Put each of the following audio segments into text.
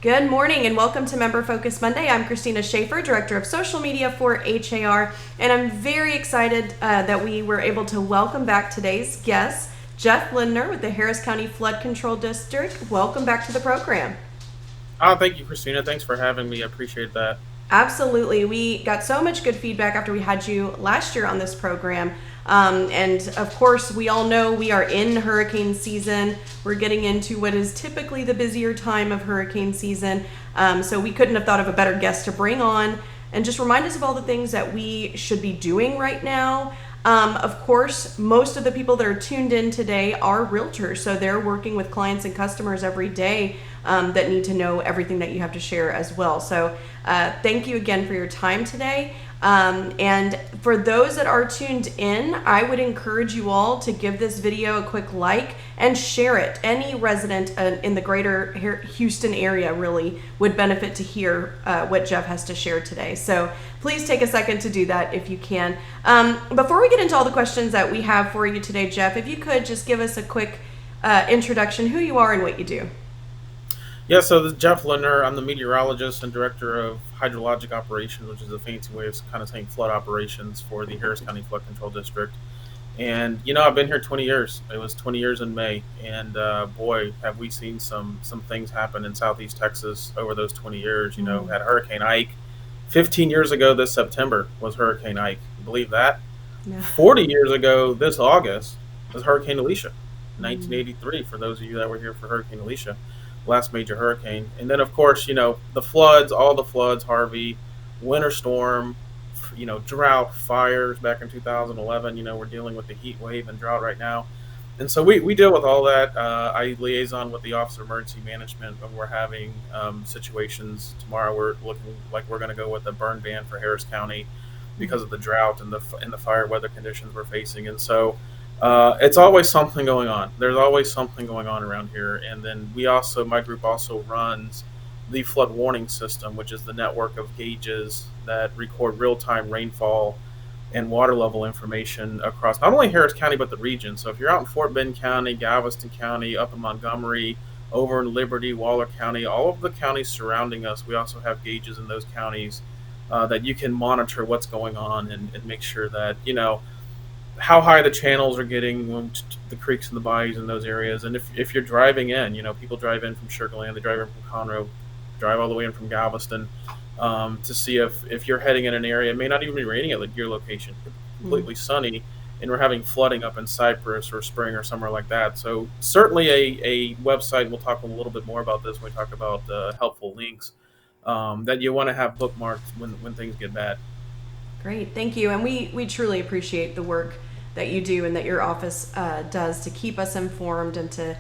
Good morning and welcome to Member Focus Monday. I'm Christina Schaefer, Director of Social Media for HAR, and I'm very excited that we were able to welcome back today's guest, Jeff Lindner with the Harris County Flood Control District. Welcome back to the program. Oh, thank you, Christina. Thanks for having me. I appreciate that. Absolutely. We got so much good feedback after we had you last year on this program. And of course, we all know we are in hurricane season. We're getting into what is typically the busier time of hurricane season. So we couldn't have thought of a better guest to bring on and just remind us of all the things that we should be doing right now. Of course, most of the people that are tuned in today are realtors, so they're working with clients and customers every day that need to know everything that you have to share as well. So thank you again for your time today. And for those that are tuned in, I would encourage you all to give this video a quick like and share it. Any resident in the greater Houston area really would benefit to hear what Jeff has to share today. So please take a second to do that if you can. Before we get into all the questions that we have for you today, Jeff, if you could just give us a quick introduction, who you are and what you do. Yeah, so this is Jeff Lindner. I'm the meteorologist and director of Hydrologic operations, which is a fancy way of kind of saying flood operations for the Harris County Flood Control District. And I've been here 20 years. It was 20 years in May, and boy, have we seen some things happen in Southeast Texas over those 20 years. Had Hurricane Ike. 15 years ago this September was Hurricane Ike. Believe that? Yeah. 40 years ago this August was Hurricane Alicia. Mm. 1983, for those of you that were here for Hurricane Alicia, last major hurricane. And then, of course, the floods, all the floods, Harvey, winter storm, drought, fires back in 2011. We're dealing with the heat wave and drought right now. And so we deal with all that. I liaison with the Office of Emergency Management when we're having situations. Tomorrow we're looking like we're going to go with a burn ban for Harris County because of the drought and the fire weather conditions we're facing. And so it's always something going on. There's always something going on around here. And then my group also runs the flood warning system, which is the network of gauges that record real-time rainfall and water level information across not only Harris County but the region. So if you're out in Fort Bend County, Galveston County, up in Montgomery, over in Liberty, Waller County, all of the counties surrounding us, we also have gauges in those counties that you can monitor what's going on and make sure that how high the channels are getting, the creeks and the bayous in those areas. And if you're driving in, people drive in from Sugar Land, they drive in from Conroe, drive all the way in from Galveston to see if you're heading in an area. It may not even be raining at your location, Mm. completely sunny, and we're having flooding up in Cypress or Spring or somewhere like that. So certainly a website, we'll talk a little bit more about this when we talk about helpful links that you want to have bookmarked when things get bad. Great, thank you. And we truly appreciate the work that you do and that your office does to keep us informed and to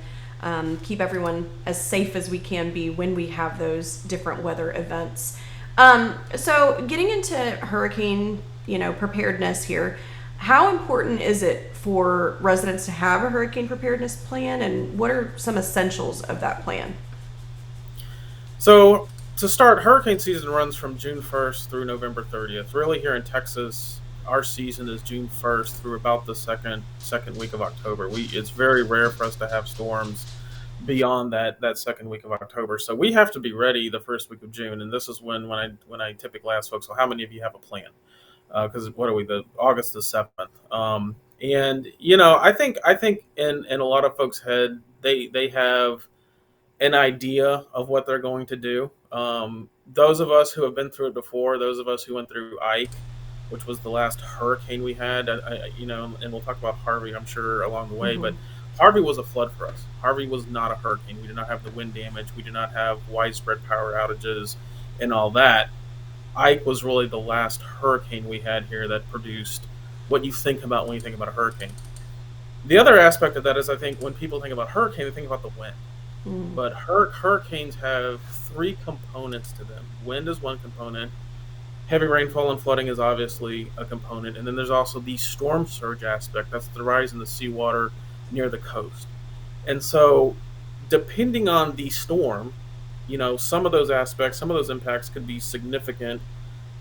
keep everyone as safe as we can be when we have those different weather events. So getting into hurricane, preparedness here, how important is it for residents to have a hurricane preparedness plan, and what are some essentials of that plan? So to start, hurricane season runs from June 1st through November 30th. Really, here in Texas, our season is June 1st through about the second week of October. It's very rare for us to have storms beyond that second week of October. So we have to be ready the first week of June, and this is when I typically ask folks, "Well, how many of you have a plan?" Because what are we? The August the 7th. And I think in a lot of folks' head, they have an idea of what they're going to do. Those of us who have been through it before, those of us who went through Ike, which was the last hurricane we had, and we'll talk about Harvey, I'm sure, along the way, Mm-hmm. but Harvey was a flood for us. Harvey was not a hurricane. We did not have the wind damage. We did not have widespread power outages and all that. Ike was really the last hurricane we had here that produced what you think about when you think about a hurricane. The other aspect of that is I think when people think about hurricane, they think about the wind. Mm. But hurricanes have three components to them. Wind is one component. Heavy rainfall and flooding is obviously a component. And then there's also the storm surge aspect. That's the rise in the seawater near the coast. And so, depending on the storm, some of those aspects, some of those impacts could be significant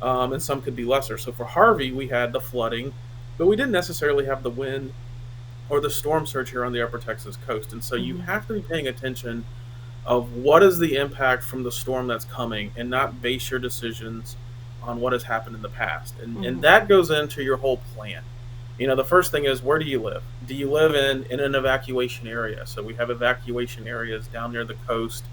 and some could be lesser. So, for Harvey, we had the flooding, but we didn't necessarily have the wind or the storm surge here on the upper Texas coast. And so, you Mm-hmm. have to be paying attention of what is the impact from the storm that's coming, and not base your decisions on what has happened in the past. And Mm-hmm. that goes into your whole plan. The first thing is, where do you live? Do you live in an evacuation area? So we have evacuation areas down near the coast,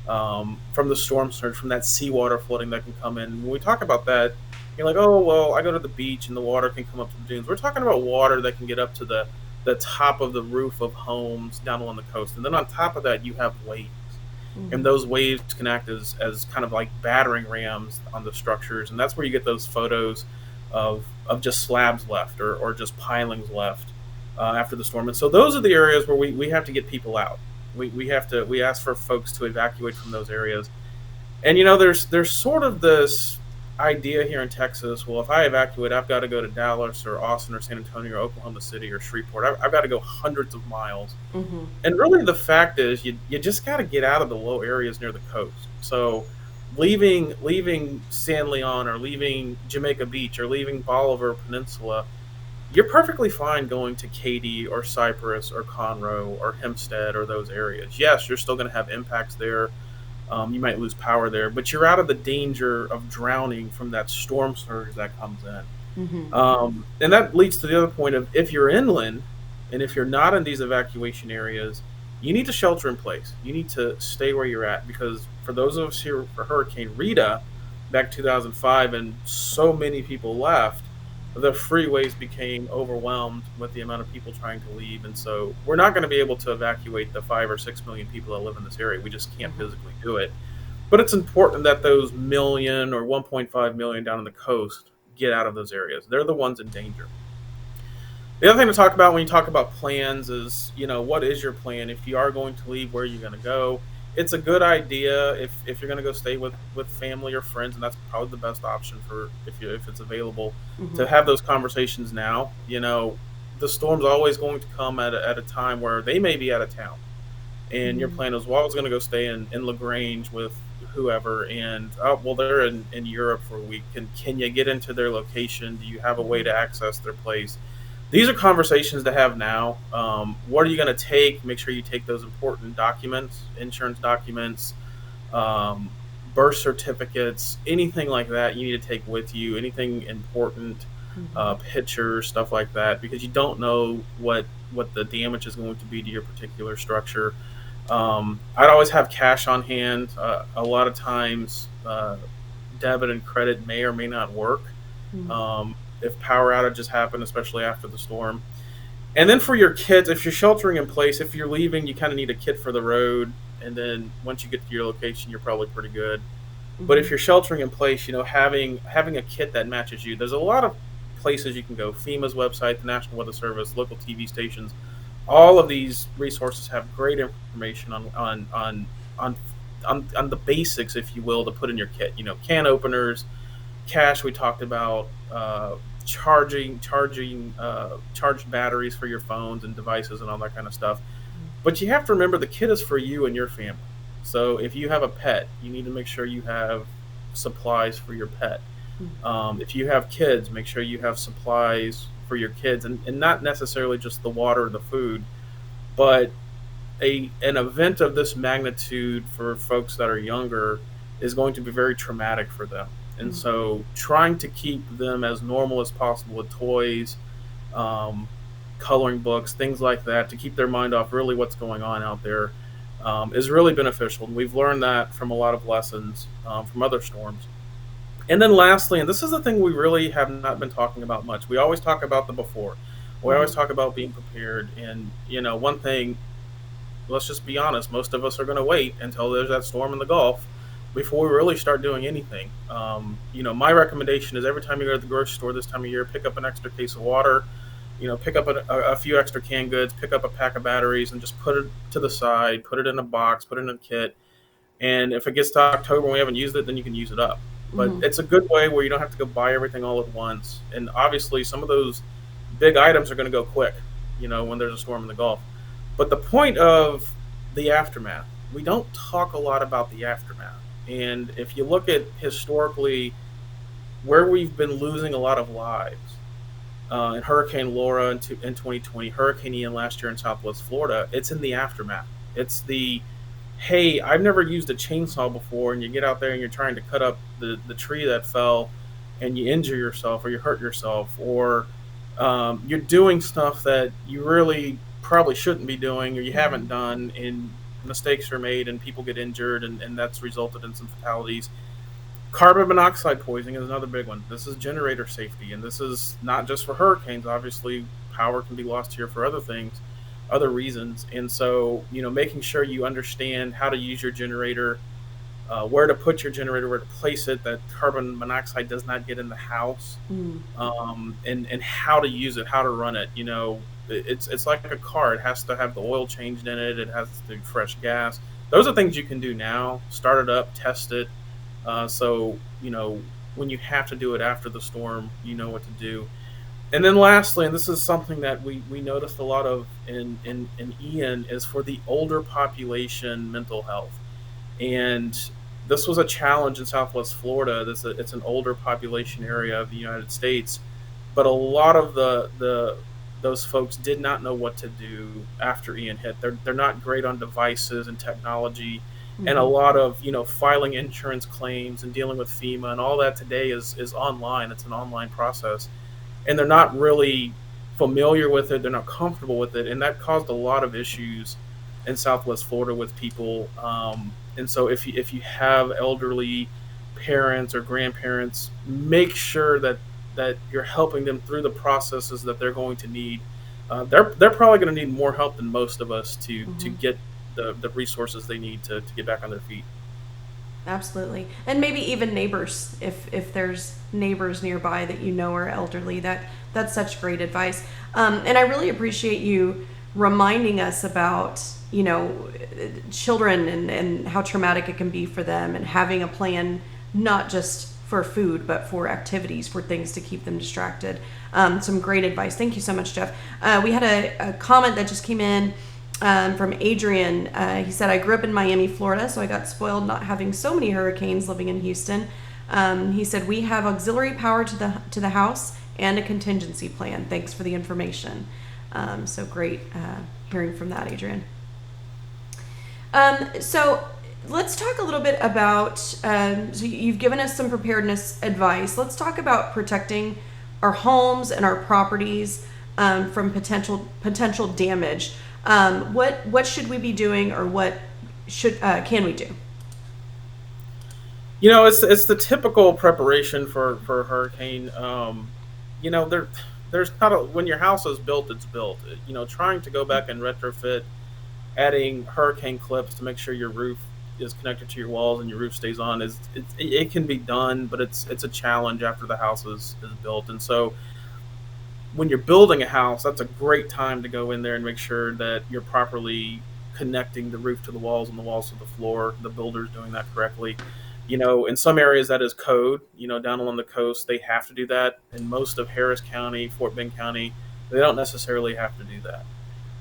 from the storm surge, from that seawater flooding that can come in. When we talk about that, you're like, oh, well, I go to the beach and the water can come up to the dunes. We're talking about water that can get up to the top of the roof of homes down along the coast. And then on top of that, you have waves. And Mm-hmm. those waves can act as kind of like battering rams on the structures. And that's where you get those photos of just slabs left, or just pilings left after the storm. And so those are the areas where we have to get people out. We ask for folks to evacuate from those areas. And there's sort of this idea here in Texas. Well, if I evacuate, I've got to go to Dallas or Austin or San Antonio or Oklahoma City or Shreveport. I've got to go hundreds of miles. Mm-hmm. And really, the fact is, you just got to get out of the low areas near the coast. So, leaving San Leon, or leaving Jamaica Beach, or leaving Bolivar Peninsula, you're perfectly fine going to Katy or Cypress or Conroe or Hempstead or those areas. Yes, you're still going to have impacts there. You might lose power there, but you're out of the danger of drowning from that storm surge that comes in. Mm-hmm. And that leads to the other point of, if you're inland and if you're not in these evacuation areas, you need to shelter in place. You need to stay where you're at, because for those of us here for Hurricane Rita back in 2005, and so many people left, the freeways became overwhelmed with the amount of people trying to leave. And so we're not going to be able to evacuate the 5 or 6 million people that live in this area. We just can't Mm-hmm. physically do it. But it's important that those million or 1.5 million down on the coast get out of those areas. They're the ones in danger. The other thing to talk about when you talk about plans is, what is your plan? If you are going to leave, where are you going to go? It's a good idea if you're going to go stay with family or friends, and that's probably the best option for if it's available, Mm-hmm. to have those conversations now. The storm's always going to come at a time where they may be out of town, and your Mm-hmm. plan is, well, I was going to go stay in Lagrange with whoever, and oh, well, they're in Europe for a week. Can you get into their location? Do you have a way Mm-hmm. to access their place? These are conversations to have now. What are you going to take? Make sure you take those important documents, insurance documents, um, birth certificates, anything like that. You need to take with you anything important, Mm-hmm. pictures, stuff like that, because you don't know what the damage is going to be to your particular structure. I'd always have cash on hand. A lot of times, debit and credit may or may not work. If power outages happen, especially after the storm. And then for your kids, if you're sheltering in place, if you're leaving, you kind of need a kit for the road. And then once you get to your location, you're probably pretty good. But Mm-hmm. if you're sheltering in place, having a kit that matches you. There's a lot of places you can go. FEMA's website, the National Weather Service, local TV stations. All of these resources have great information on on the basics, if you will, to put in your kit. Can openers, cache we talked about, charged batteries for your phones and devices and all that kind of stuff. But you have to remember, the kit is for you and your family. So if you have a pet, you need to make sure you have supplies for your pet. If you have kids, make sure you have supplies for your kids, and not necessarily just the water or the food, but an event of this magnitude for folks that are younger is going to be very traumatic for them. And Mm-hmm. so trying to keep them as normal as possible with toys, um, coloring books, things like that, to keep their mind off really what's going on out there, is really beneficial. And we've learned that from a lot of lessons from other storms. And then lastly, and this is the thing we really have not been talking about much, we always talk about the before. We always Mm-hmm. talk about being prepared. And, one thing, let's just be honest, most of us are going to wait until there's that storm in the Gulf before we really start doing anything. My recommendation is, every time you go to the grocery store this time of year, pick up an extra case of water, pick up a few extra canned goods, pick up a pack of batteries, and just put it to the side, put it in a box, put it in a kit. And if it gets to October and we haven't used it, then you can use it up. But Mm-hmm. it's a good way where you don't have to go buy everything all at once. And obviously, some of those big items are going to go quick, when there's a storm in the Gulf. But the point of the aftermath, we don't talk a lot about the aftermath. And if you look at historically where we've been losing a lot of lives, in Hurricane Laura in 2020, Hurricane Ian last year in Southwest Florida, it's in the aftermath. It's hey, I've never used a chainsaw before, and you get out there and you're trying to cut up the tree that fell, and you injure yourself or you hurt yourself, or you're doing stuff that you really probably shouldn't be doing or you haven't Hmm. done, and mistakes are made and people get injured, and that's resulted in some fatalities. Carbon monoxide poisoning is another big one. This is generator safety, and this is not just for hurricanes. Obviously, power can be lost here for other things, other reasons. And so, making sure you understand how to use your generator, where to put your generator, where to place it, that carbon monoxide does not get in the house, Mm. and how to use it, how to run it. It's like a car. It has to have the oil changed in it. It has to be fresh gas. Those are things you can do now. Start it up, test it, so when you have to do it after the storm, you know what to do. And then lastly, and this is something that we noticed a lot of in Ian, is for the older population mental health. And this was a challenge in Southwest Florida. It's an older population area of the United States, but a lot of the those folks did not know what to do after Ian hit. They're not great on devices and technology, and a Hmm. lot of filing insurance claims and dealing with FEMA and all that today is online. It's an online process, and they're not really familiar with it. They're not comfortable with it, and that caused a lot of issues in Southwest Florida with people. And so, if you have elderly parents or grandparents, make sure that you're helping them through the processes that they're going to need. They're probably going to need more help than most of us to Hmm. get the resources they need to get back on their feet. Absolutely. And maybe even neighbors, if there's neighbors nearby that you know are elderly, that's such great advice. And I really appreciate you reminding us about, children and how traumatic it can be for them, and having a plan not just for food but for activities, for things to keep them distracted. Some great advice. Thank you so much, Jeff. We had a comment that just came in from Adrian. He said, I grew up in Miami, Florida, so I got spoiled not having so many hurricanes living in Houston. He said, we have auxiliary power to the house and a contingency plan. Thanks for the information. So great hearing from that, Adrian. So let's talk a little bit about. So you've given us some preparedness advice. Let's talk about protecting our homes and our properties from potential damage. What should we be doing, or what should can we do? It's the typical preparation for a hurricane. There's not when your house is built, it's built. Trying to go back and retrofit, adding hurricane clips to make sure your roof is connected to your walls and your roof stays on, it can be done, but it's a challenge after the house is built. And so when you're building a house, that's a great time to go in there and make sure that you're properly connecting the roof to the walls and the walls to the floor. The builder's doing that correctly. In some areas that is code. Down along the coast, they have to do that. In most of Harris County, Fort Bend County, they don't necessarily have to do that.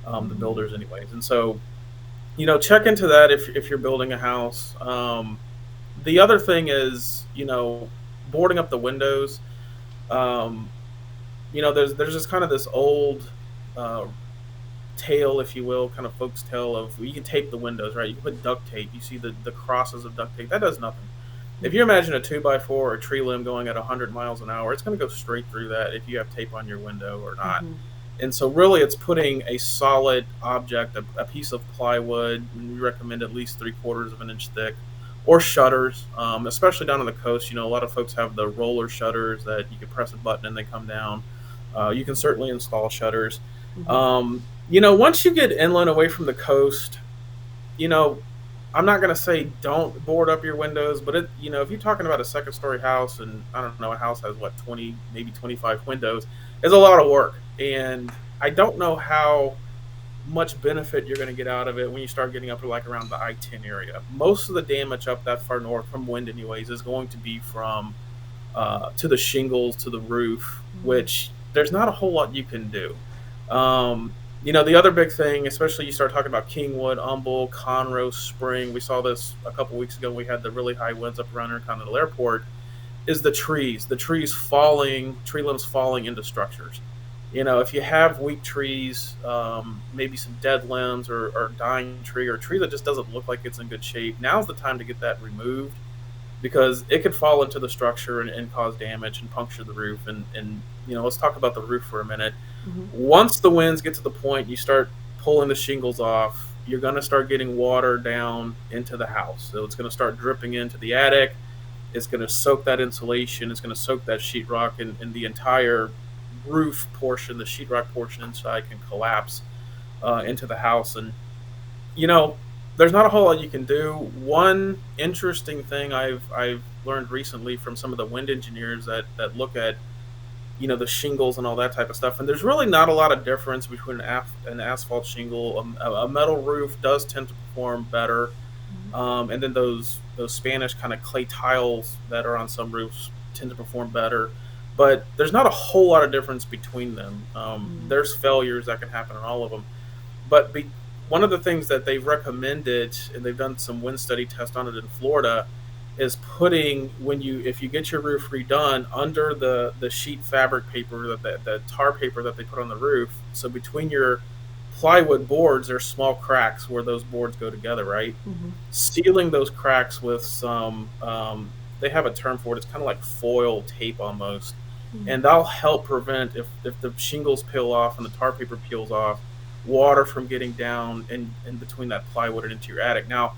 The Mm-hmm. builders, anyways. And so, check into that if you're building a house. The other thing is, boarding up the windows. Um, there's just kind of this old uh, tale, if you will, kind of folks tale of, you can tape the windows, right? You can put duct tape. You see the crosses of duct tape. That does nothing. If you Mm-hmm. imagine a 2x4 or a tree limb going at 100 miles an hour, it's going to go straight through that if you have tape on your window or not. Mm-hmm. And so, really, it's putting a solid object, a piece of plywood, and we recommend at least 3/4 of an inch thick, or shutters, especially down on the coast. A lot of folks have the roller shutters that you can press a button and they come down. You can certainly install shutters. Mm-hmm. Once you get inland away from the coast, you know, I'm not going to say don't board up your windows, but if you're talking about a second story house, and I don't know, a house has what, 20, maybe 25 windows, it's a lot of work. And I don't know how much benefit you're going to get out of it when you start getting up to like around the I-10 area. Most of the damage up that far north from wind, anyways, is going to be from to the shingles, to the roof, Mm-hmm. which there's not a whole lot you can do. The other big thing, especially you start talking about Kingwood, Humble, Conroe, Spring. We saw this a couple weeks ago. We had the really high winds up around Intercontinental Airport. Is the trees falling, tree limbs falling into structures. If you have weak trees, maybe some dead limbs or dying tree or a tree that just doesn't look like it's in good shape, now's the time to get that removed because it could fall into the structure and cause damage and puncture the roof. And let's talk about the roof for a minute. Hmm. Once the winds get to the point you start pulling the shingles off, you're going to start getting water down into the house. So it's going to start dripping into the attic. It's going to soak that insulation. It's going to soak that sheetrock, and the entire roof portion, the sheetrock portion inside, can collapse into the house. And you know, there's not a whole lot you can do. One interesting thing I've learned recently from some of the wind engineers that look at the shingles and all that type of stuff, and there's really not a lot of difference between an asphalt shingle. A metal roof does tend to perform better, and then those Spanish kind of clay tiles that are on some roofs tend to perform better. But there's not a whole lot of difference between them. There's failures that can happen on all of them. But one of the things that they've recommended, and they've done some wind study tests on it in Florida, is putting if you get your roof redone under the sheet fabric paper, the tar paper that they put on the roof. So between your plywood boards, there's small cracks where those boards go together, right? Hmm. Sealing those cracks with some, they have a term for it. It's kind of like foil tape almost, and that'll help prevent if the shingles peel off and the tar paper peels off, water from getting down in between that plywood and into your attic. Now,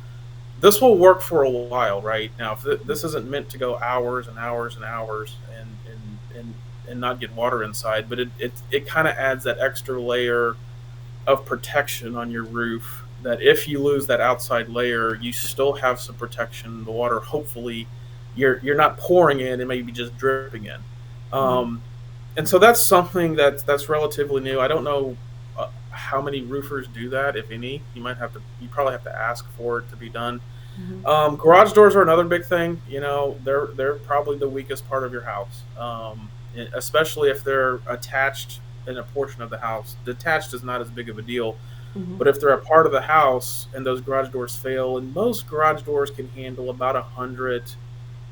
this will work for a while, right? Now, if this isn't meant to go hours and hours and hours and not get water inside, but it kind of adds that extra layer of protection on your roof that if you lose that outside layer, you still have some protection. The water, hopefully, you're not pouring in; it may be just dripping in. Hmm. Um, and so that's something that's relatively new. I don't know how many roofers do that, if any. You probably have to ask for it to be done. Hmm. Garage doors are another big thing. They're probably the weakest part of your house, especially if they're attached in a portion of the house. Detached is not as big of a deal, Hmm. but if they're a part of the house and those garage doors fail, and most garage doors can handle about 100,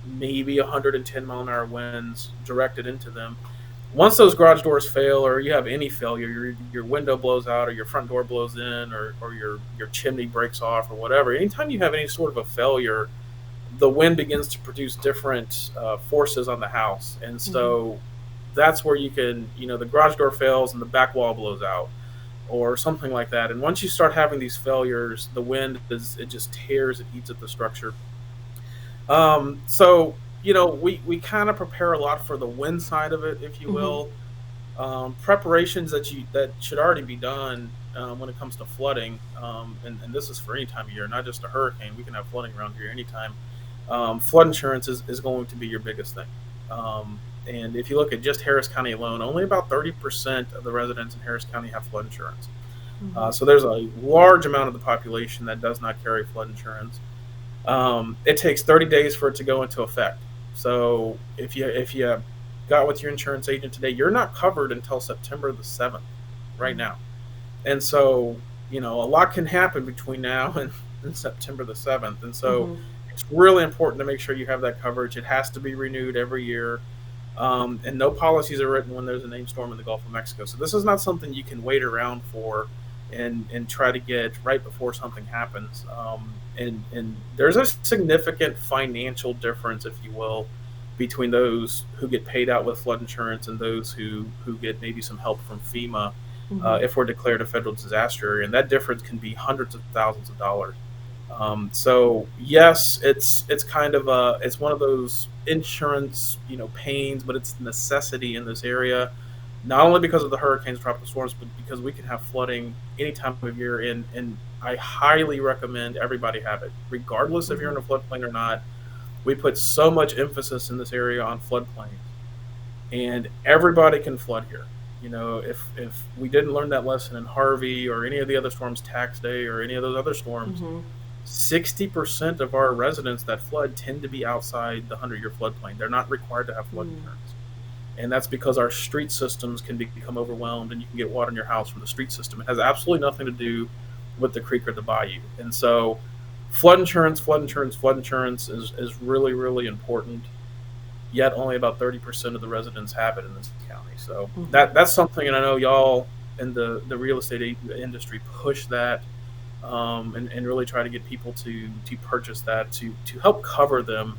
maybe 110-mile-an-hour winds directed into them. Once those garage doors fail, or you have any failure, your window blows out, or your front door blows in, or your chimney breaks off, or whatever. Anytime you have any sort of a failure, the wind begins to produce different forces on the house, and Hmm. so that's where the garage door fails and the back wall blows out, or something like that. And once you start having these failures, the wind it just tears, it eats at the structure. So we kind of prepare a lot for the wind side of it, if you Hmm. will. Preparations that should already be done when it comes to flooding, and this is for any time of year, not just a hurricane. We can have flooding around here anytime. Flood insurance is going to be your biggest thing. And if you look at just Harris County alone, only about 30% of the residents in Harris County have flood insurance. Hmm. So there's a large amount of the population that does not carry flood insurance. It takes 30 days for it to go into effect. So if you got with your insurance agent today, you're not covered until September the 7th, right now. And so a lot can happen between now and September the 7th. And so Hmm. it's really important to make sure you have that coverage. It has to be renewed every year. And no policies are written when there's a named storm in the Gulf of Mexico. So this is not something you can wait around for and try to get right before something happens. And there's a significant financial difference, if you will, between those who get paid out with flood insurance and those who get maybe some help from FEMA Hmm. if we're declared a federal disaster area, and that difference can be hundreds of thousands of dollars. So yes, it's kind of it's one of those insurance pains, but it's necessity in this area, not only because of the hurricanes, tropical storms, but because we can have flooding any time of year. And I highly recommend everybody have it, regardless if you're Hmm. in a floodplain or not. We put so much emphasis in this area on floodplains, and everybody can flood here. If we didn't learn that lesson in Harvey or any of the other storms, Tax Day or any of those other storms, Hmm. 60% of our residents that flood tend to be outside the 100-year floodplain. They're not required to have flood insurance. And that's because our street systems can become overwhelmed and you can get water in your house from the street system. It has absolutely nothing to do with the creek or the bayou. And so flood insurance is really, really important. yet only about 30% of the residents have it in this county. So Hmm. that's something, and I know y'all in the real estate industry push that, and really try to get people to purchase that to help cover them.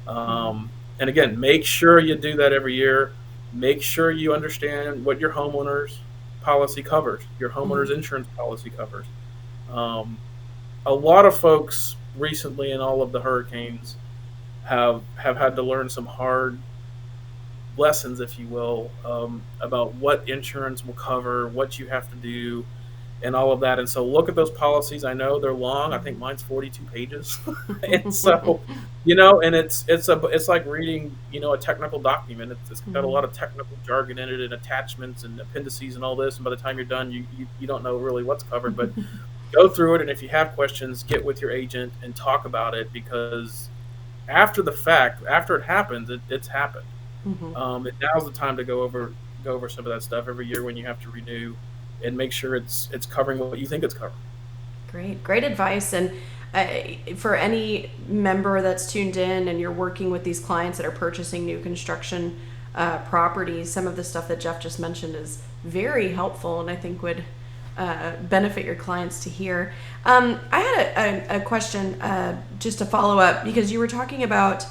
And again, make sure you do that every year. Make sure you understand what your homeowner's policy covers, your Hmm. homeowner's insurance policy covers. Um, a lot of folks recently in all of the hurricanes have had to learn some hard lessons, if you will, about what insurance will cover, what you have to do, and all of that. And so look at those policies. I know they're long. I think mine's 42 pages, and so and it's like reading a technical document. It's got a lot of technical jargon in it and attachments and appendices and all this. And by the time you're done, you don't know really what's covered. But go through it, and if you have questions, get with your agent and talk about it, because after the fact, after it happens, it's happened. Hmm. And now's the time to go over some of that stuff every year when you have to renew, and make sure it's covering what you think it's covering. Great, great advice. And for any member that's tuned in and you're working with these clients that are purchasing new construction properties, some of the stuff that Jeff just mentioned is very helpful and I think would benefit your clients to hear. I had a question just to follow up because you were talking about.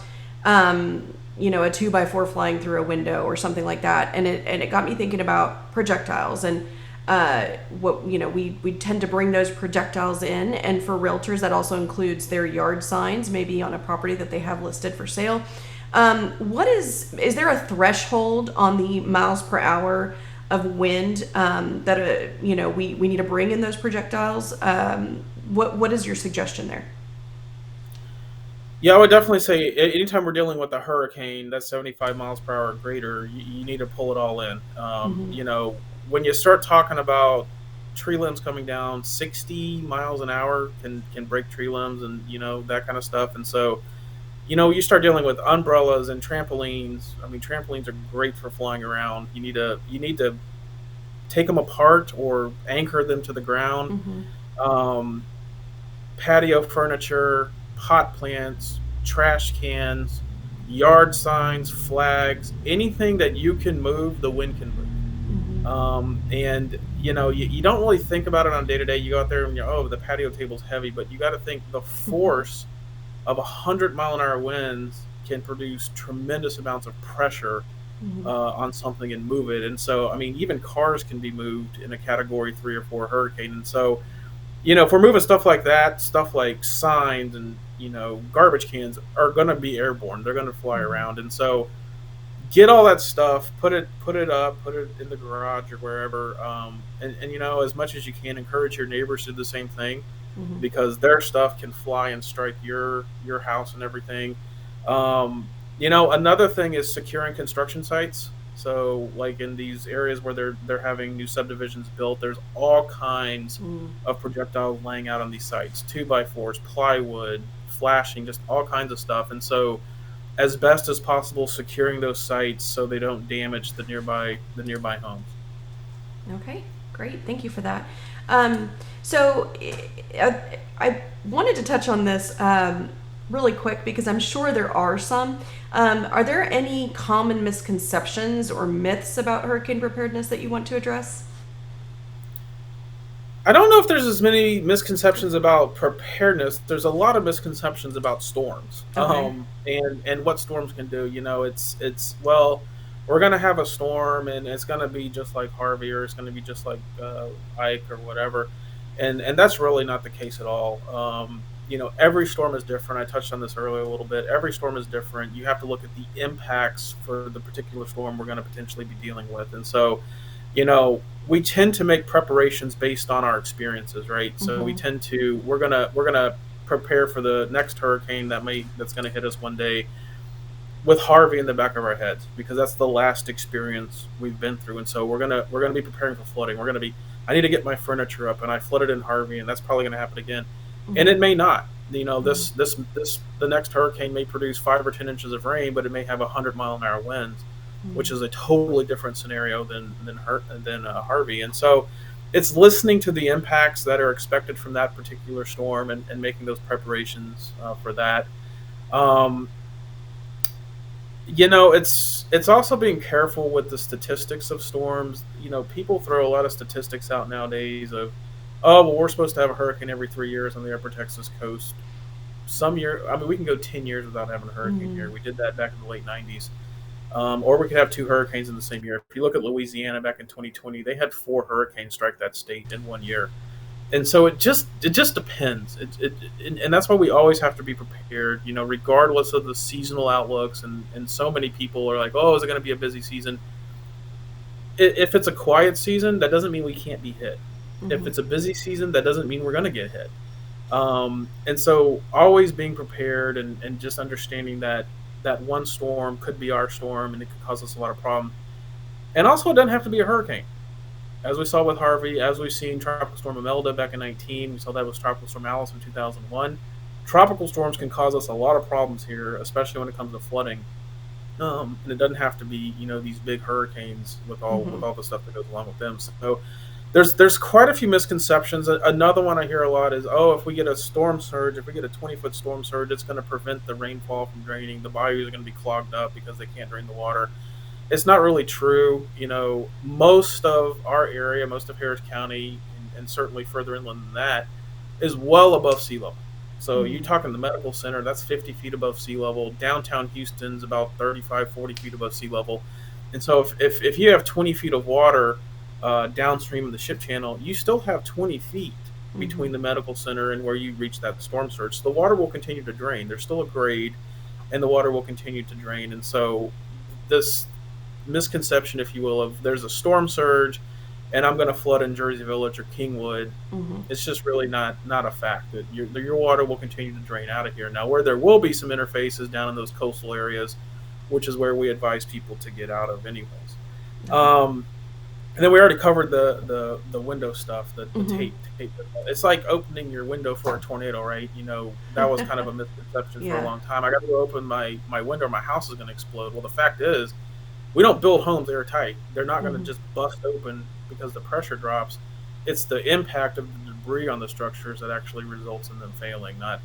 A 2x4 flying through a window or something like that, and it got me thinking about projectiles and what we tend to bring those projectiles in, and for realtors that also includes their yard signs, maybe on a property that they have listed for sale. What is there a threshold on the miles per hour of wind that we need to bring in those projectiles? What is your suggestion there? Yeah, I would definitely say anytime we're dealing with a hurricane that's 75 miles per hour or greater, you need to pull it all in. Mm-hmm. When you start talking about tree limbs coming down, 60 miles an hour can break tree limbs, and that kind of stuff. And so you start dealing with umbrellas and trampolines. I mean, trampolines are great for flying around. You need to take them apart or anchor them to the ground. Mm-hmm. Um, Patio furniture, pot plants, trash cans, yard signs, flags, anything that you can move, the wind can move. Mm-hmm. And you don't really think about it on day to day. You go out there and oh, the patio table's heavy, but you got to think the force of 100-mile-an-hour winds can produce tremendous amounts of pressure Mm-hmm. on something and move it. And so, I mean, even cars can be moved in a Category 3 or 4 hurricane. And so, if we're moving stuff like that, stuff like signs and garbage cans are going to be airborne. They're going to fly Mm-hmm. around, and so get all that stuff, put it up, put it in the garage or wherever, and as much as you can, encourage your neighbors to do the same thing, Mm-hmm. because their stuff can fly and strike your house and everything. Another thing is securing construction sites. So, like in these areas where they're having new subdivisions built, there's all kinds Mm-hmm. of projectiles laying out on these sites: 2x4s, plywood, flashing, just all kinds of stuff. And so, as best as possible, securing those sites so they don't damage the nearby homes. Okay, great. Thank you for that. So I wanted to touch on this really quick because I'm sure there are some. Are there any common misconceptions or myths about hurricane preparedness that you want to address? I don't know if there's as many misconceptions about preparedness. There's a lot of misconceptions about storms, Okay. and what storms can do. Well, we're gonna have a storm, and it's gonna be just like Harvey, or it's gonna be just like Ike or whatever, and that's really not the case at all. Every storm is different. I touched on this earlier a little bit. Every storm is different. You have to look at the impacts for the particular storm we're going to potentially be dealing with, and so we tend to make preparations based on our experiences, right? So we Mm-hmm. tend to we're gonna prepare for the next hurricane that's gonna hit us one day with Harvey in the back of our heads, because that's the last experience we've been through. And so we're gonna be preparing for flooding. I need to get my furniture up, and I flooded in Harvey, and that's probably gonna happen again. And Mm-hmm. it may not. Mm-hmm. This the next hurricane may produce 5 or 10 inches of rain, but it may have 100-mile-an-hour winds, which is a totally different scenario than Harvey. And so it's listening to the impacts that are expected from that particular storm, and making those preparations for that. Um, It's also being careful with the statistics of storms. People throw a lot of statistics out nowadays of, oh, well, we're supposed to have a hurricane every 3 years on the upper Texas coast. Some year, I mean, we can go 10 years without having a hurricane Mm-hmm. here. We did that back in the late '90s. Or we could have two hurricanes in the same year. If you look at Louisiana back in 2020, they had four hurricanes strike that state in one year. And so it just depends. And that's why we always have to be prepared. Regardless of the seasonal outlooks. And so many people are like, oh, is it going to be a busy season? If it's a quiet season, that doesn't mean we can't be hit. If Mm-hmm. it's a busy season, that doesn't mean we're going to get hit. And so always being prepared, and just understanding that that one storm could be our storm and it could cause us a lot of problems. And also, it doesn't have to be a hurricane. As we saw with Harvey, as we've seen Tropical Storm Imelda back in 19, we saw that with Tropical Storm Alice in 2001. Tropical storms can cause us a lot of problems here, especially when it comes to flooding. And it doesn't have to be, these big hurricanes with all Mm-hmm. with all the stuff that goes along with them. So there's quite a few misconceptions. Another one I hear a lot is, oh, if we get a storm surge, if we get a 20-foot storm surge, it's going to prevent the rainfall from draining. The bayous are going to be clogged up because they can't drain the water. It's not really true. Most of our area, most of Harris County, and certainly further inland than that, is well above sea level. So you're Mm-hmm. talking the medical center, that's 50 feet above sea level. Downtown Houston's about 35, 40 feet above sea level. And so if you have 20 feet of water downstream of the ship channel, you still have 20 feet Mm-hmm. between the medical center and where you reach that storm surge. So the water will continue to drain. There's still a grade, and the water will continue to drain. And so this misconception, if you will, of there's a storm surge and I'm going to flood in Jersey Village or Kingwood. Mm-hmm. It's just really not a fact that your water will continue to drain out of here. Now, where there will be some interfaces down in those coastal areas, which is where we advise people to get out of, anyways. Okay. Um, and then we already covered the window stuff, the Mm-hmm. tape. It's like opening your window for a tornado, right? That was kind of a misconception for a Yeah. long time. I got to open my window, my house is going to explode. Well, the fact is, we don't build homes airtight. They're not going to Mm-hmm. just bust open because the pressure drops. It's the impact of the debris on the structures that actually results in them failing, not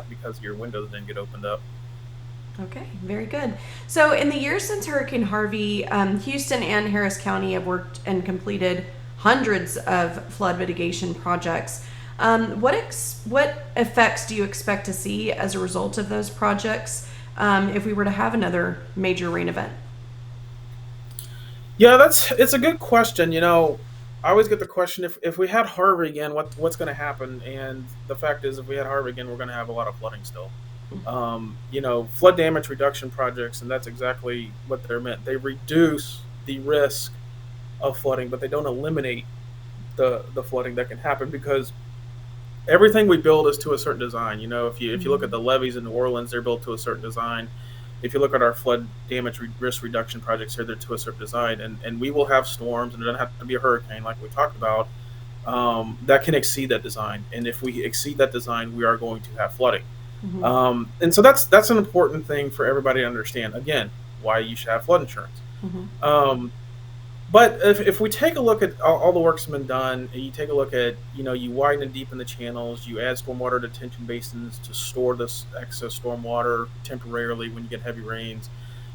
because your windows didn't get opened up. Okay, very good. So, in the years since Hurricane Harvey, Houston and Harris County have worked and completed hundreds of flood mitigation projects. What effects do you expect to see as a result of those projects if we were to have another major rain event? Yeah, it's a good question. I always get the question, if we had Harvey again, what's going to happen? And the fact is, if we had Harvey again, we're going to have a lot of flooding still. Flood damage reduction projects, and that's exactly what they're meant. They reduce the risk of flooding, but they don't eliminate the flooding that can happen, because everything we build is to a certain design. If you look Mm-hmm. at the levees in New Orleans, they're built to a certain design. If you look at our flood damage risk reduction projects here, they're to a certain design, and we will have storms, and it doesn't have to be a hurricane like we talked about, that can exceed that design. And if we exceed that design, we are going to have flooding. Mm-hmm. And so that's an important thing for everybody to understand. Again, why you should have flood insurance. Mm-hmm. Um, but if we take a look at all the work's been done, and you take a look at, you widen and deepen the channels, you add stormwater detention basins to store this excess stormwater temporarily when you get heavy rains.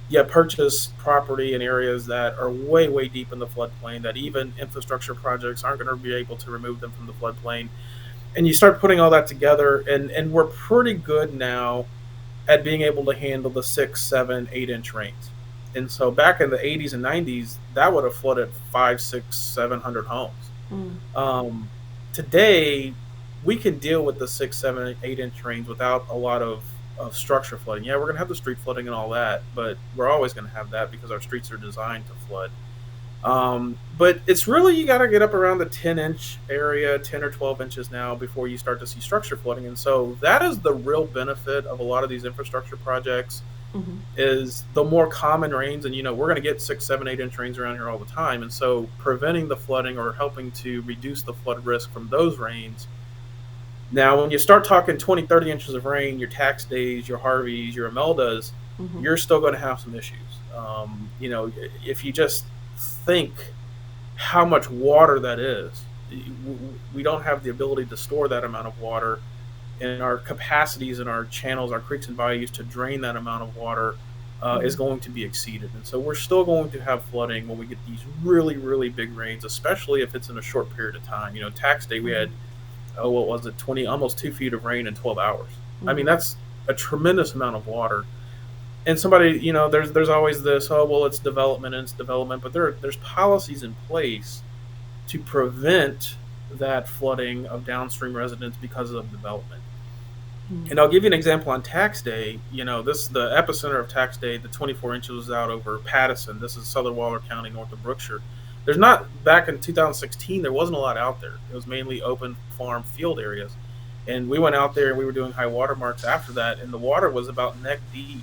You purchase property in areas that are way, way deep in the floodplain, that even infrastructure projects aren't going to be able to remove them from the floodplain. And you start putting all that together, and we're pretty good now at being able to handle the 6, 7, 8 inch rains. And so back in the 80s and 90s, that would have flooded 5, 6, 700 homes. Mm-hmm. Um, Today, we can deal with the 6, 7, 8 inch rains without a lot of structure flooding. Yeah, we're going to have the street flooding and all that, but we're always going to have that because our streets are designed to flood. But it's really, you got to get up around the 10-inch area, 10 or 12 inches now, before you start to see structure flooding. And so that is the real benefit of a lot of these infrastructure projects, Mm-hmm. is the more common rains. And we're going to get 6, 7, 8 inch rains around here all the time. And so preventing the flooding, or helping to reduce the flood risk from those rains. Now, when you start talking 20, 30 inches of rain, your tax days, your Harveys, your Imeldas, Mm-hmm. you're still going to have some issues. If you just think how much water that is, we don't have the ability to store that amount of water, and our capacities in our channels, our creeks and bayous, to drain that amount of water is Mm-hmm. going to be exceeded. And so we're still going to have flooding when we get these really, really big rains, especially if it's in a short period of time. Tax day, we Mm-hmm. had, oh, what was it, 20, almost 2 feet of rain in 12 hours. I mean, Mm-hmm. that's a tremendous amount of water. And somebody, there's always this, oh, well, it's development and it's development, but there's policies in place to prevent that flooding of downstream residents because of development. And I'll give you an example on tax day. This the epicenter of tax day. The 24 inches was out over Pattison. This is Southern Waller County, north of Brookshire. There's not back in 2016. There wasn't a lot out there. It was mainly open farm field areas, and we went out there and we were doing high water marks after that, and the water was about neck deep,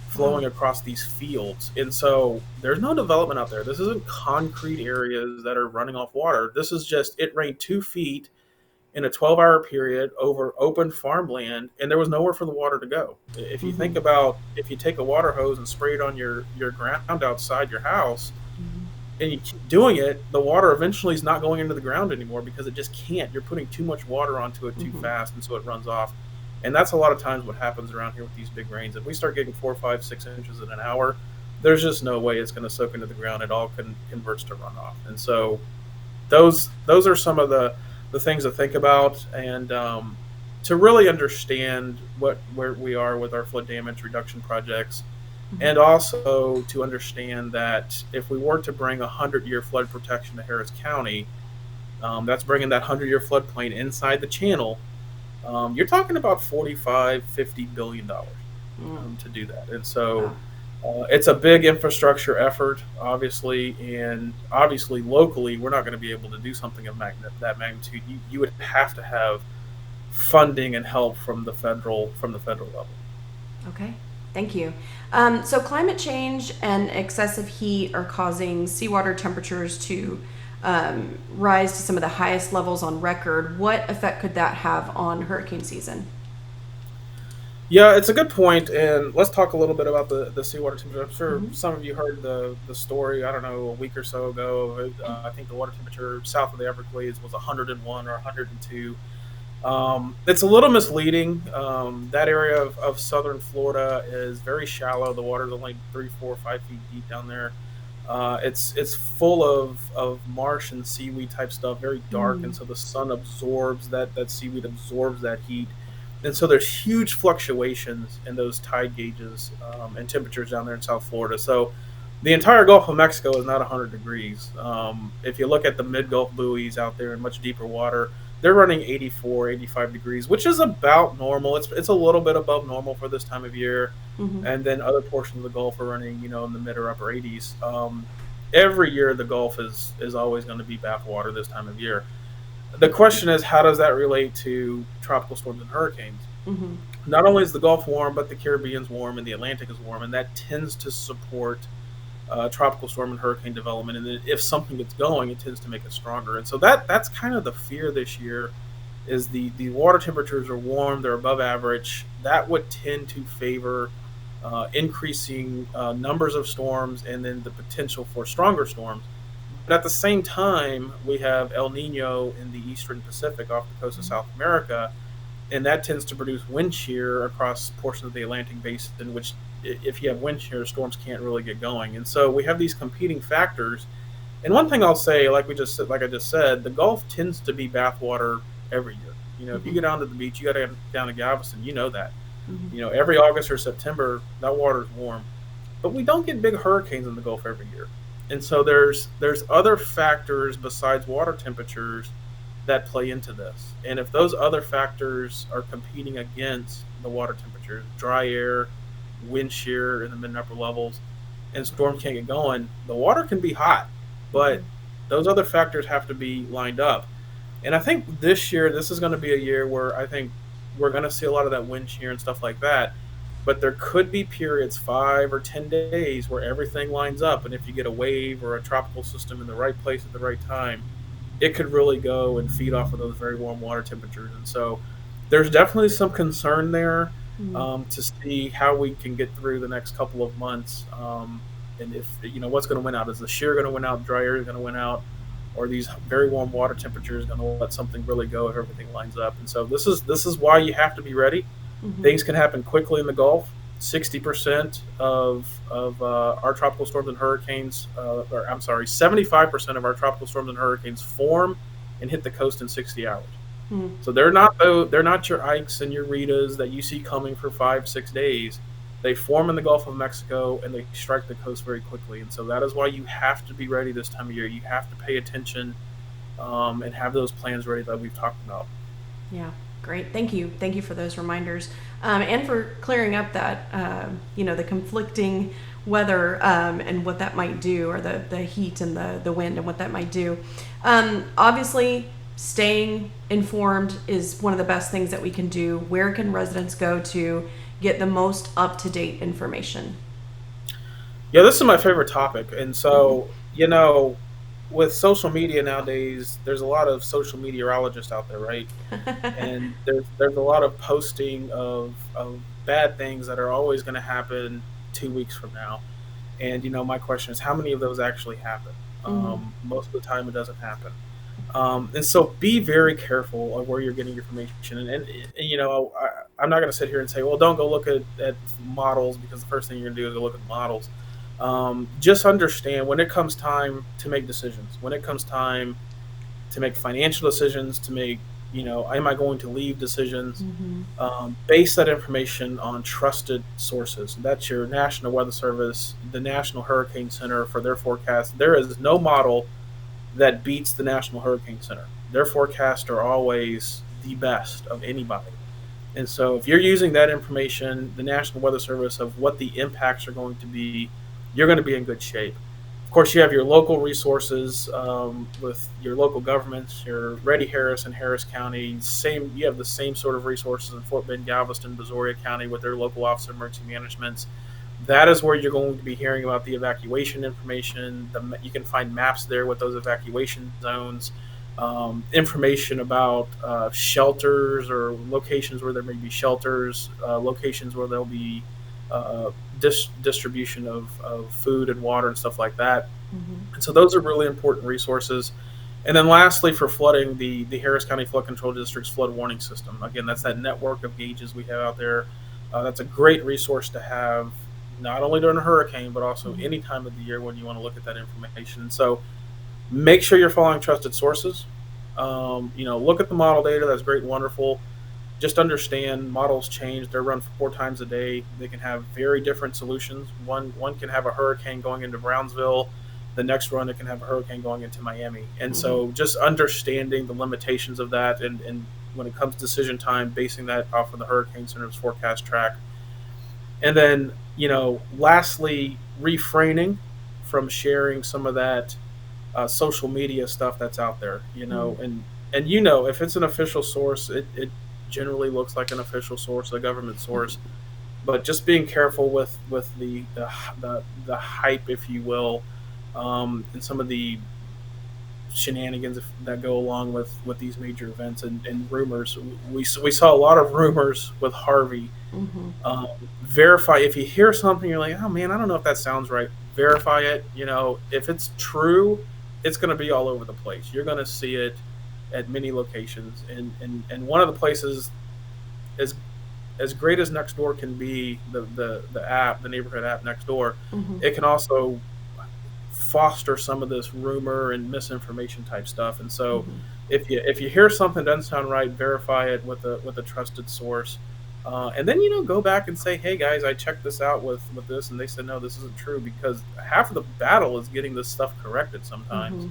Wow. flowing across these fields. And so there's no development out there. This isn't concrete areas that are running off water. This is just it rained 2 feet in a 12-hour period over open farmland, and there was nowhere for the water to go. If you Mm-hmm. think about if you take a water hose and spray it on your ground outside your house and you keep doing it, the water eventually is not going into the ground anymore because it just can't. You're putting too much water onto it too Mm-hmm. fast, and so it runs off. And that's a lot of times what happens around here with these big rains. If we start getting 4, 5, 6 inches in an hour, there's just no way it's going to soak into the ground. It all converts to runoff. And so those are some of the things to think about, and to really understand where we are with our flood damage reduction projects, Mm-hmm. and also to understand that if we were to bring 100-year flood protection to Harris County, that's bringing that 100-year floodplain inside the channel. You're talking about 45, $50 billion Mm. to do that. And Wow. so it's a big infrastructure effort, obviously, and obviously locally, we're not going to be able to do something of that magnitude. You would have to have funding and help from the federal level. Okay. Thank you. So, climate change and excessive heat are causing seawater temperatures to rise to some of the highest levels on record. What effect could that have on hurricane season? Yeah, it's a good point, and let's talk a little bit about the seawater temperature. I'm sure Mm-hmm. some of you heard the story. I don't know, a week or so ago. I think the water temperature south of the Everglades was 101 or 102. It's a little misleading. That area of southern Florida is very shallow. The water's only 3, 4, 5 feet deep down there. It's full of marsh and seaweed type stuff, very dark, and Mm. so the sun absorbs that seaweed, absorbs that heat, and so there's huge fluctuations in those tide gauges, and temperatures down there in South Florida. So the entire Gulf of Mexico is not 100 degrees. If you look at the mid Gulf buoys out there in much deeper water, they're running 84, 85 degrees, which is about normal. It's a little bit above normal for this time of year. Mm-hmm. And then other portions of the Gulf are running, in the mid or upper 80s. Every year, the Gulf is always going to be bathwater this time of year. The question is, how does that relate to tropical storms and hurricanes? Mm-hmm. Not only is the Gulf warm, but the Caribbean's warm and the Atlantic is warm, and that tends to support tropical storm and hurricane development. And then if something gets going, it tends to make it stronger. And so that's kind of the fear this year is the water temperatures are warm, they're above average. That would tend to favor increasing numbers of storms and then the potential for stronger storms. But at the same time, we have El Nino in the eastern Pacific off the coast of South America, and that tends to produce wind shear across portions of the Atlantic basin, which if you have wind shear, storms can't really get going. And so we have these competing factors. And one thing I'll say, like I just said, the Gulf tends to be bathwater every year. If you Mm-hmm. go down to the beach, you got to go down to Galveston. You know that. Mm-hmm. Every August or September, that water is warm, but we don't get big hurricanes in the Gulf every year. And so there's other factors besides water temperatures that play into this. And if those other factors are competing against the water temperatures, dry air, wind shear in the mid and upper levels, and storms can't get going, the water can be hot, Mm-hmm. but those other factors have to be lined up. And I think this year, this is going to be a year where I think we're going to see a lot of that wind shear and stuff like that. But there could be periods, 5 or 10 days, where everything lines up. And if you get a wave or a tropical system in the right place at the right time, it could really go and feed off of those very warm water temperatures. And so there's definitely some concern there, Mm-hmm. to see how we can get through the next couple of months. And if, what's going to win out? Is the shear going to win out? Dry air is going to win out? Or these very warm water temperatures going to let something really go if everything lines up? And so this is why you have to be ready. Mm-hmm. Things can happen quickly in the Gulf, 60% of our tropical storms and hurricanes, or I'm sorry, 75% of our tropical storms and hurricanes form and hit the coast in 60 hours. Mm. So they're not your Ikes and your Ritas that you see coming for 5 6 days. They form in the Gulf of Mexico and they strike the coast very quickly. And so that is why you have to be ready this time of year. You have to pay attention, and have those plans ready that we've talked about. Yeah, great. Thank you. Thank you for those reminders, and for clearing up that, the conflicting weather, and what that might do, or the heat and the wind and what that might do. Obviously, staying informed is one of the best things that we can do. Where can residents go to get the most up-to-date information? Yeah, this is my favorite topic. And so, with social media nowadays, there's a lot of social meteorologists out there, right? And there's a lot of posting of bad things that are always going to happen 2 weeks from now. And my question is, how many of those actually happen? Hmm. Most of the time, it doesn't happen. And so, be very careful of where you're getting your information. I'm not going to sit here and say, well, don't go look at models, because the first thing you're going to do is go look at the models. Just understand, when it comes time to make decisions, when it comes time to make financial decisions, to make, am I going to leave decisions, Hmm. base that information on trusted sources. That's your National Weather Service, the National Hurricane Center for their forecast. There is no model that beats the National Hurricane Center. Their forecasts are always the best of anybody. And so, if you're using that information, the National Weather Service, of what the impacts are going to be, you're going to be in good shape. Of course, you have your local resources, with your local governments, your Ready Harris and Harris County. You have the same sort of resources in Fort Bend, Galveston, Brazoria County, with their local Office of Emergency Managements. That is where you're going to be hearing about the evacuation information. You can find maps there with those evacuation zones, information about shelters, or locations where there may be shelters, locations where there'll be distribution of food and water and stuff like that. Hmm. And so those are really important resources. And then lastly, for flooding, the Harris County Flood Control District's flood warning system. Again, that's that network of gauges we have out there. That's a great resource to have, not only during a hurricane, but also Hmm. any time of the year when you want to look at that information. So make sure you're following trusted sources. Look at the model data. That's great and wonderful. Just understand, models change. They're run 4 times a day. They can have very different solutions. One can have a hurricane going into Brownsville. The next run, it can have a hurricane going into Miami. And Hmm. so, just understanding the limitations of that, and when it comes to decision time, basing that off of the Hurricane Center's forecast track. And then, lastly, refraining from sharing some of that social media stuff that's out there. And if it's an official source, it generally looks like an official source, a government source. But just being careful with the hype, if you will, and some of the shenanigans that go along with these major events, and rumors. We saw a lot of rumors with Harvey. Hmm. Verify, if you hear something, you're like, oh man, I don't know if that sounds right. Verify it. If it's true, it's going to be all over the place. You're going to see it at many locations, and one of the places, as great as Nextdoor can be, the app, the neighborhood app Nextdoor, Hmm. it can also foster some of this rumor and misinformation type stuff. And so, Hmm. if you hear something doesn't sound right, verify it with a trusted source. And then, go back and say, hey guys, I checked this out with this, and they said no, this isn't true, because half of the battle is getting this stuff corrected sometimes. Hmm.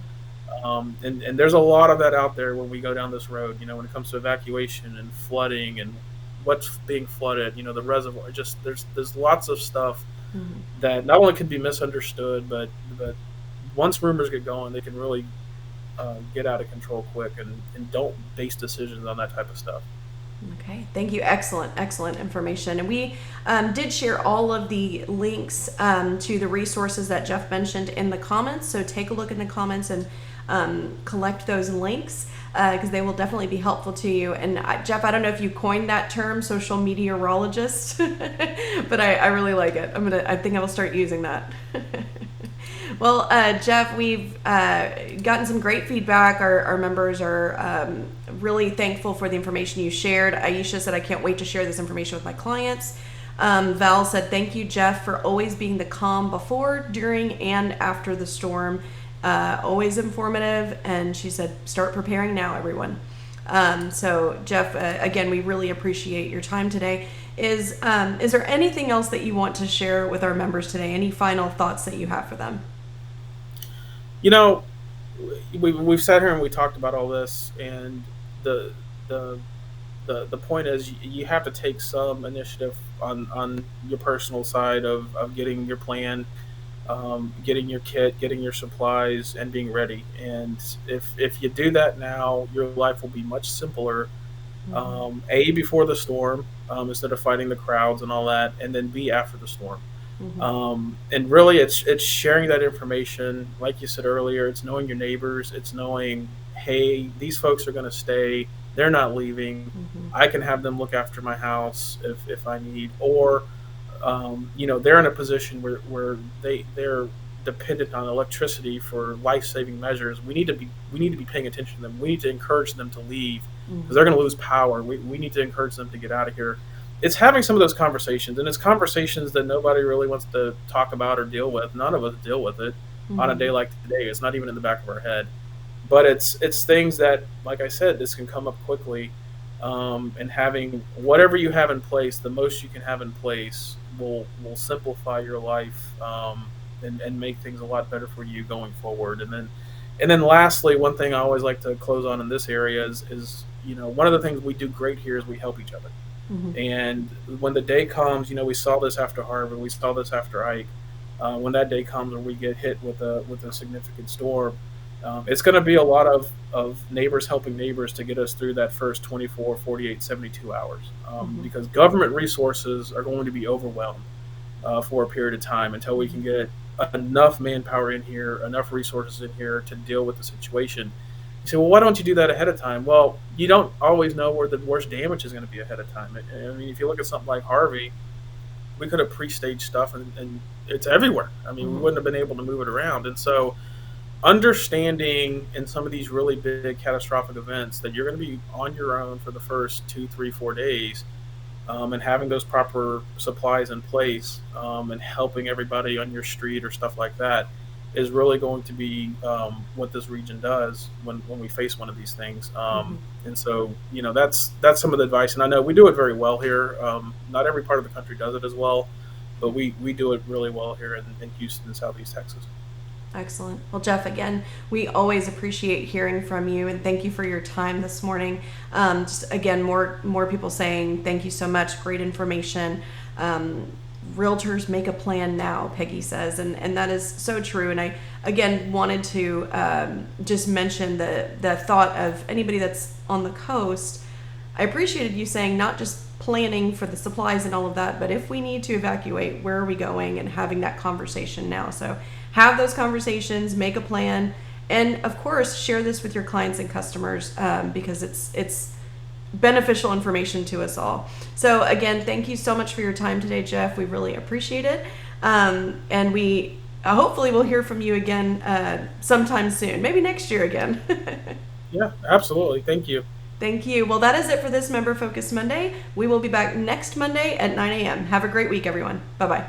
And there's a lot of that out there when we go down this road. When it comes to evacuation and flooding and what's being flooded, the reservoir. Just there's lots of stuff Hmm. that not only can be misunderstood, but once rumors get going, they can really get out of control quick, and don't base decisions on that type of stuff. Okay, thank you. Excellent, excellent information. And we did share all of the links to the resources that Jeff mentioned in the comments. So take a look in the comments and collect those links, because they will definitely be helpful to you. And Jeff, I don't know if you coined that term, social meteorologist, but I really like it. I think I will start using that. Well, Jeff, we've gotten some great feedback. Our members are really thankful for the information you shared. Aisha said, I can't wait to share this information with my clients. Val said, "Thank you, Jeff, for always being the calm before, during, and after the storm. Always informative." And she said, "Start preparing now, everyone." So, Jeff, again, we really appreciate your time today. Is there anything else that you want to share with our members today? Any final thoughts that you have for them? You know, we've sat here and we talked about all this, and the the the point is you have to take some initiative on your personal side of getting your plan, getting your kit, getting your supplies, and being ready. And if you do that now, your life will be much simpler. Mm-hmm. A, before the storm, instead of fighting the crowds and all that, and then B, after the storm. Mm-hmm. And really, it's sharing that information. Like you said earlier, it's knowing your neighbors. It's knowing, hey, these folks are going to stay. They're not leaving. Mm-hmm. I can have them look after my house if I need. Or, they're in a position where they're dependent on electricity for life saving measures. We need to be paying attention to them. We need to encourage them to leave because Mm-hmm. they're going to lose power. We need to encourage them to get out of here. It's having some of those conversations, and it's conversations that nobody really wants to talk about or deal with. None of us deal with it on a Mm-hmm. day like today. It's not even in the back of our head, but it's things that, like I said, this can come up quickly. And having whatever you have in place, the most you can have in place will simplify your life, and make things a lot better for you going forward. And then lastly, one thing I always like to close on in this area is one of the things we do great here is we help each other. Mm-hmm. And when the day comes, we saw this after Harvey, we saw this after Ike. When that day comes when we get hit with a significant storm, it's going to be a lot of neighbors helping neighbors to get us through that first 24, 48, 72 hours, Mm-hmm. because government resources are going to be overwhelmed for a period of time until we can get enough manpower in here, enough resources in here to deal with the situation. You say, well, why don't you do that ahead of time? Well, you don't always know where the worst damage is going to be ahead of time. I mean, if you look at something like Harvey, we could have pre-staged stuff, and it's everywhere. I mean, we Mm-hmm. wouldn't have been able to move it around. And so, understanding in some of these really big catastrophic events that you're going to be on your own for the first 2, 3, 4 days, and having those proper supplies in place, and helping everybody on your street or stuff like that is really going to be, what this region does when we face one of these things. Mm-hmm. And so, that's some of the advice. And I know we do it very well here. Not every part of the country does it as well, but we do it really well here in Houston and Southeast Texas. Excellent. Well, Jeff, again, we always appreciate hearing from you, and thank you for your time this morning. Just again, more people saying thank you so much. Great information. Realtors make a plan now, Peggy says, and that is so true. And I again wanted to just mention the thought of anybody that's on the coast. I appreciated you saying not just planning for the supplies and all of that, but if we need to evacuate, where are we going, and having that conversation now. So have those conversations, make a plan, and of course share this with your clients and customers, because it's beneficial information to us all. So again, thank you so much for your time today, Jeff. We really appreciate it, and we hopefully will hear from you again sometime soon, maybe next year again. Yeah, absolutely. Thank you. Thank you. Well, that is it for this Member Focus Monday. We will be back next Monday at 9 a.m. Have a great week, everyone. Bye bye.